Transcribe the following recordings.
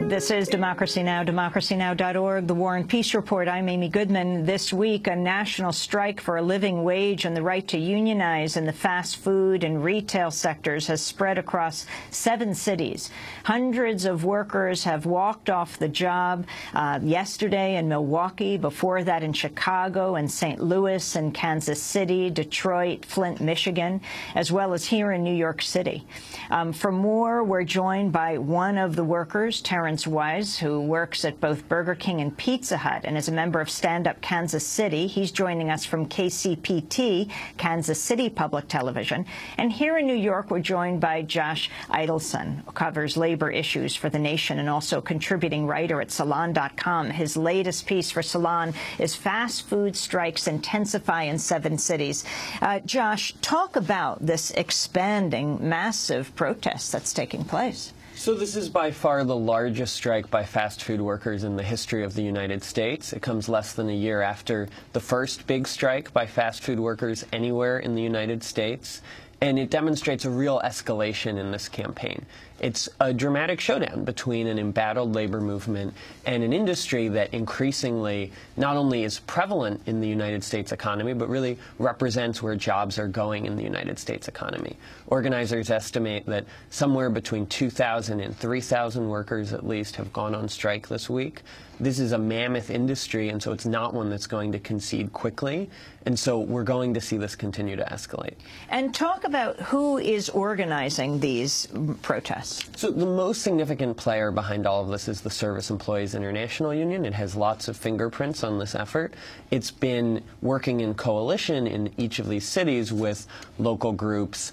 This is Democracy Now!, democracynow.org, the War and Peace Report. I'm Amy Goodman. This week, a national strike for a living wage and the right to unionize in the fast food and retail sectors has spread across 7 cities. Hundreds of workers have walked off the job yesterday in Milwaukee, before that in Chicago and St. Louis and Kansas City, Detroit, Flint, Michigan, as well as here in New York City. For more, we're joined by one of the workers, Terrence Wise, who works at both Burger King and Pizza Hut and is a member of Stand Up Kansas City. He's joining us from KCPT, Kansas City Public Television. And here in New York, we're joined by Josh Idelson, who covers labor issues for The Nation and also a contributing writer at Salon.com. His latest piece for Salon is Fast Food Strikes Intensify in 7 Cities. Josh, talk about this expanding, massive protest that's taking place. So this is by far the largest strike by fast food workers in the history of the United States. It comes less than a year after the first big strike by fast food workers anywhere in the United States. And it demonstrates a real escalation in this campaign. It's a dramatic showdown between an embattled labor movement and an industry that increasingly not only is prevalent in the United States economy, but really represents where jobs are going in the United States economy. Organizers estimate that somewhere between 2,000 and 3,000 workers at least have gone on strike this week. This is a mammoth industry, and so it's not one that's going to concede quickly. And so we're going to see this continue to escalate. And talk about who is organizing these protests. So the most significant player behind all of this is the Service Employees International Union. It has lots of fingerprints on this effort. It's been working in coalition in each of these cities with local groups,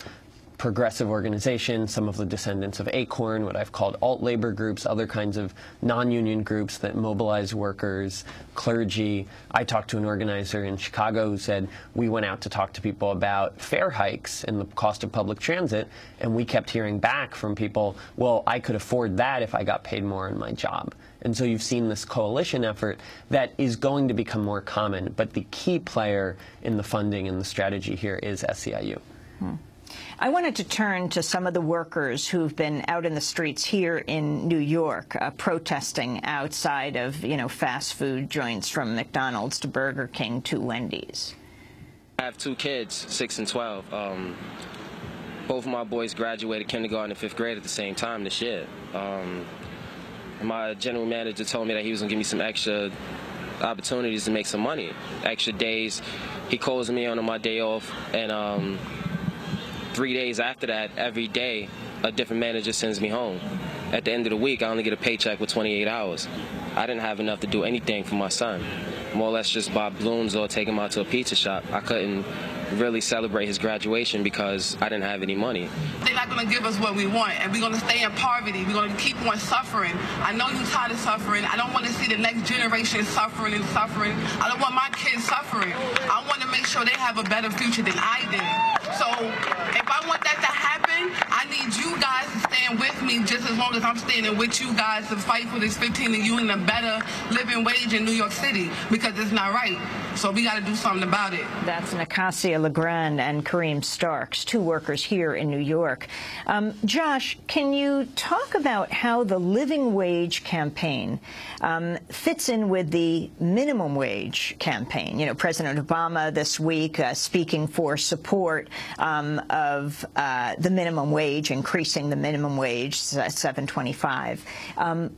progressive organizations, some of the descendants of Acorn, what I've called alt-labor groups, other kinds of non-union groups that mobilize workers, clergy. I talked to an organizer in Chicago who said, we went out to talk to people about fare hikes and the cost of public transit, and we kept hearing back from people, well, I could afford that if I got paid more in my job. And so you've seen this coalition effort that is going to become more common, but the key player in the funding and the strategy here is SEIU. I wanted to turn to some of the workers who've been out in the streets here in New York, protesting outside of, fast food joints from McDonald's to Burger King to Wendy's. I have 2 kids, 6 and 12. Both of my boys graduated kindergarten and 5th grade at the same time this year. My general manager told me that he was going to give me some extra opportunities to make some money, extra days. He calls me on my day off, and 3 days after that, every day, a different manager sends me home. At the end of the week, I only get a paycheck with 28 hours. I didn't have enough to do anything for my son. More or less just buy balloons or take him out to a pizza shop. I couldn't really celebrate his graduation because I didn't have any money. They're not going to give us what we want, and we're going to stay in poverty. We're going to keep on suffering. I know you're tired of suffering. I don't want to see the next generation suffering and suffering. I don't want my kids suffering. I want to make sure they have a better future than I did. So if I want that to happen, I need you guys to stand with me just as long as I'm standing with you guys to fight for this 15 and you and a better living wage in New York City, because it's not right. So we got to do something about it. That's Nicasia Legrand and Kareem Starks, 2 workers here in New York. Josh, can you talk about how the living wage campaign fits in with the minimum wage campaign? President Obama this week speaking for support of the minimum wage, increasing the minimum wage at $7.25.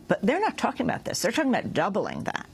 But they're not talking about this. They're talking about doubling that.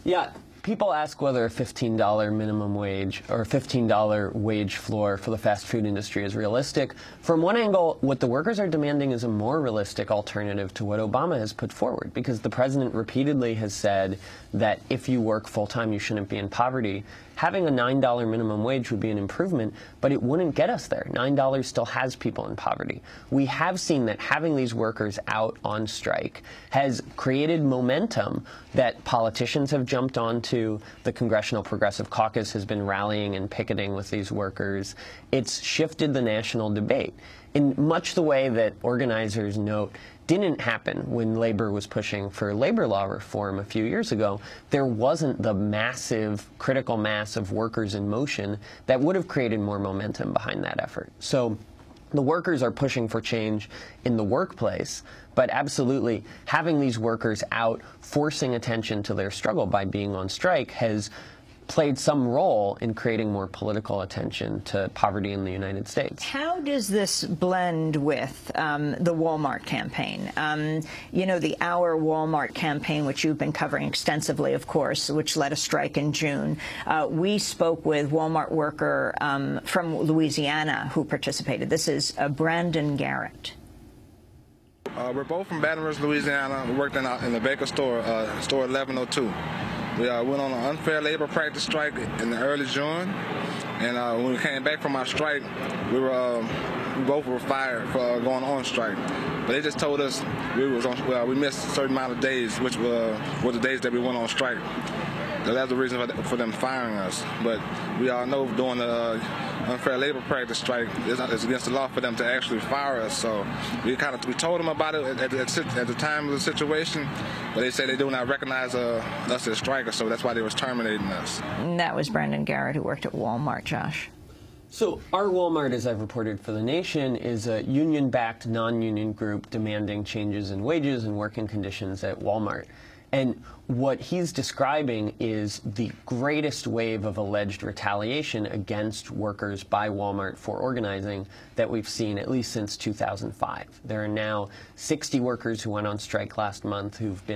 Yeah. People ask whether a $15 minimum wage or a $15 wage floor for the fast food industry is realistic. From one angle, what the workers are demanding is a more realistic alternative to what Obama has put forward, because the president repeatedly has said that if you work full-time, you shouldn't be in poverty. Having a $9 minimum wage would be an improvement, but it wouldn't get us there. $9 still has people in poverty. We have seen that having these workers out on strike has created momentum that politicians have jumped onto. The Congressional Progressive Caucus has been rallying and picketing with these workers. It's shifted the national debate in much the way that organizers note didn't happen when labor was pushing for labor law reform a few years ago. There wasn't the massive critical mass of workers in motion that would have created more momentum behind that effort. So The workers are pushing for change in the workplace, but absolutely having these workers out forcing attention to their struggle by being on strike has played some role in creating more political attention to poverty in the United States. How does this blend with the Walmart campaign? You know, the Our Walmart campaign, which you've been covering extensively, of course, which led a strike in June. We spoke with Walmart worker from Louisiana who participated. This is Brandon Garrett. We're both from Baton Rouge, Louisiana. We worked in the Baker store, store 1102. We went on an unfair labor practice strike in early June, and when we came back from our strike, we both were fired for going on strike. But they just told us we missed a certain amount of days, which were the days that we went on strike. So that's the reason for them firing us. But we all know doing the unfair labor practice strike is against the law for them to actually fire us. So we told them about it at the time of the situation, but they say they do not recognize us as strikers, so that's why they was terminating us. And that was Brandon Garrett, who worked at Walmart, Josh. So our Walmart, as I've reported for The Nation, is a union-backed, non-union group demanding changes in wages and working conditions at Walmart. And what he's describing is the greatest wave of alleged retaliation against workers by Walmart for organizing that we've seen at least since 2005. There are now 60 workers who went on strike last month who've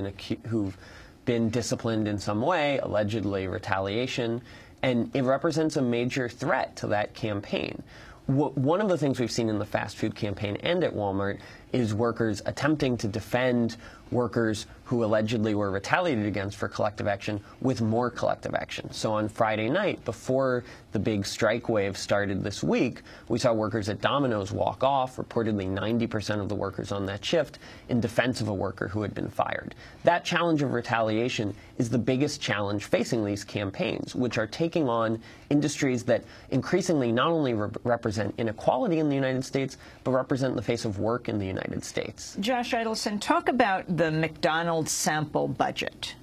been disciplined in some way, allegedly retaliation, and it represents a major threat to that campaign. One of the things we've seen in the fast food campaign and at Walmart is workers attempting to defend workers who allegedly were retaliated against for collective action with more collective action. So on Friday night, before the big strike wave started this week, we saw workers at Domino's walk off, reportedly 90% of the workers on that shift, in defense of a worker who had been fired. That challenge of retaliation is the biggest challenge facing these campaigns, which are taking on industries that increasingly not only represent inequality in the United States, but represent the face of work in the United States. Josh Idelson, talk about the McDonald's sample budget.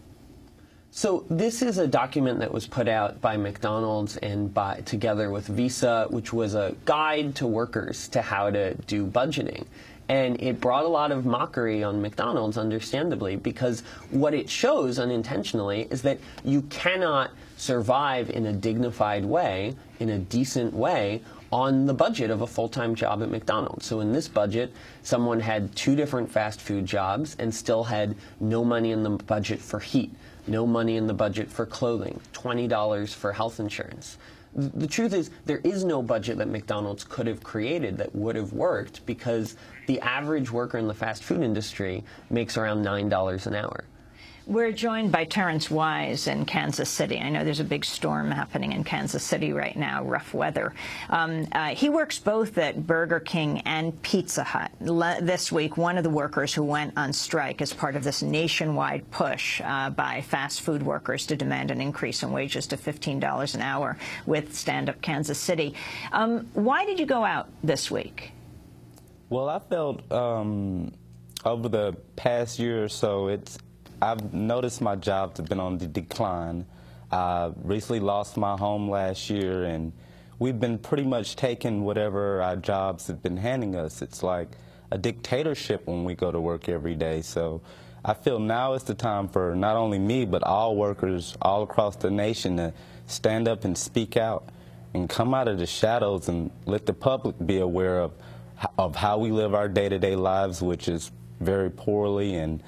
So this is a document that was put out by McDonald's and together with Visa, which was a guide to workers to how to do budgeting. And it brought a lot of mockery on McDonald's, understandably, because what it shows unintentionally is that you cannot survive in a dignified way, in a decent way, on the budget of a full-time job at McDonald's. So in this budget, someone had 2 different fast food jobs and still had no money in the budget for heat, no money in the budget for clothing, $20 for health insurance. The truth is, there is no budget that McDonald's could have created that would have worked because the average worker in the fast food industry makes around $9 an hour. We're joined by Terrence Wise in Kansas City. I know there's a big storm happening in Kansas City right now, rough weather. He works both at Burger King and Pizza Hut. This week, one of the workers who went on strike as part of this nationwide push by fast food workers to demand an increase in wages to $15 an hour with Stand Up Kansas City. Why did you go out this week? Well, I felt over the past year or so, I've noticed my jobs have been on the decline. I recently lost my home last year, and we've been pretty much taking whatever our jobs have been handing us. It's like a dictatorship when we go to work every day. So I feel now is the time for not only me, but all workers all across the nation to stand up and speak out and come out of the shadows and let the public be aware of how we live our day-to-day lives, which is very poorly, and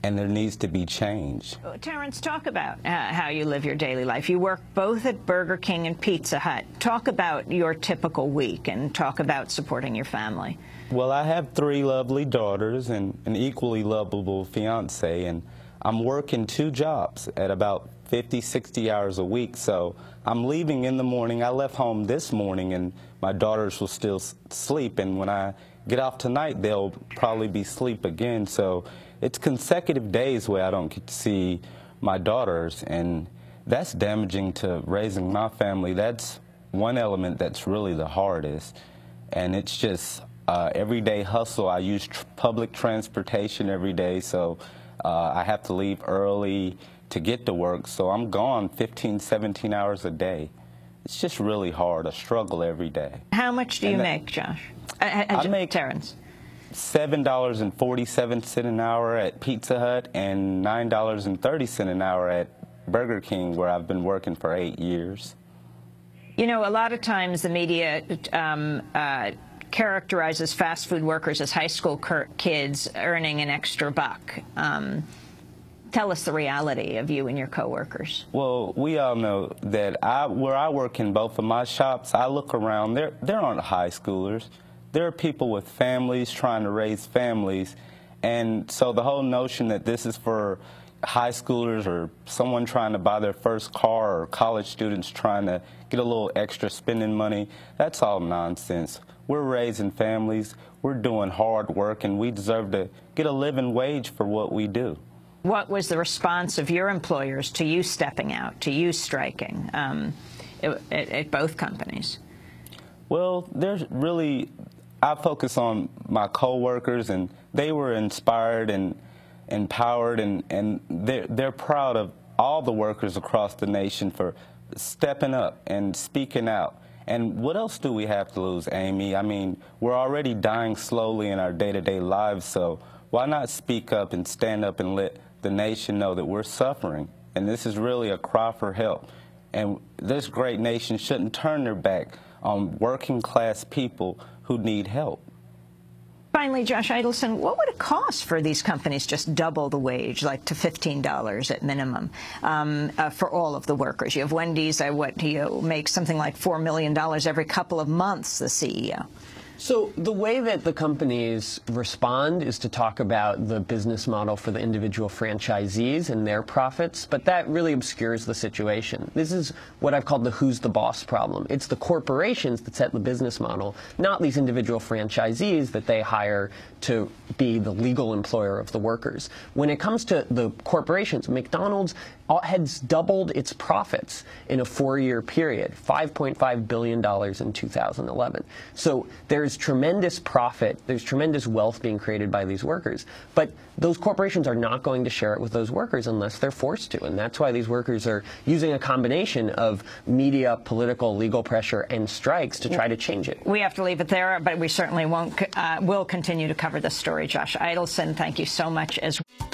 there needs to be change. Terrence, talk about how you live your daily life. You work both at Burger King and Pizza Hut. Talk about your typical week and talk about supporting your family. Well, I have 3 lovely daughters and an equally lovable fiance, and I'm working 2 jobs at about 50, 60 hours a week, so I'm leaving in the morning. I left home this morning, and my daughters will still sleep, and when I get off tonight, they'll probably be asleep again, so it's consecutive days where I don't get to see my daughters, and that's damaging to raising my family. That's one element that's really the hardest, and it's just everyday hustle. I use public transportation every day, so I have to leave early to get to work, so I'm gone 15, 17 hours a day. It's just really hard, a struggle every day. How much do you make, Josh? I make Terrence. $7.47 an hour at Pizza Hut and $9.30 an hour at Burger King, where I've been working for 8 years. You know, a lot of times the media characterizes fast food workers as high school kids earning an extra buck. Tell us the reality of you and your coworkers. Well, we all know that where I work in both of my shops, I look around, there aren't high schoolers. There are people with families trying to raise families. And so the whole notion that this is for high schoolers or someone trying to buy their first car or college students trying to get a little extra spending money, that's all nonsense. We're raising families, we're doing hard work, and we deserve to get a living wage for what we do. What was the response of your employers to you stepping out, to you striking at both companies? Well, I focus on my coworkers, and they were inspired and empowered, and they're proud of all the workers across the nation for stepping up and speaking out. And what else do we have to lose, Amy? I mean, we're already dying slowly in our day-to-day lives, so why not speak up and stand up and let the nation know that we're suffering? And this is really a cry for help. And this great nation shouldn't turn their back on working-class people who need help. Finally, Josh Idelson, what would it cost for these companies just double the wage, like to $15 at minimum, for all of the workers? You have Wendy's, make something like $4 million every couple of months, the CEO. So the way that the companies respond is to talk about the business model for the individual franchisees and their profits, but that really obscures the situation. This is what I've called the who's the boss problem. It's the corporations that set the business model, not these individual franchisees that they hire to be the legal employer of the workers. When it comes to the corporations, McDonald's has doubled its profits in a 4-year period, $5.5 billion in 2011. So there's tremendous profit, there's tremendous wealth being created by these workers. But those corporations are not going to share it with those workers unless they're forced to. And that's why these workers are using a combination of media, political, legal pressure, and strikes to try to change it. We have to leave it there, but we certainly will continue to cover this story. Josh Idelson, thank you so much as well.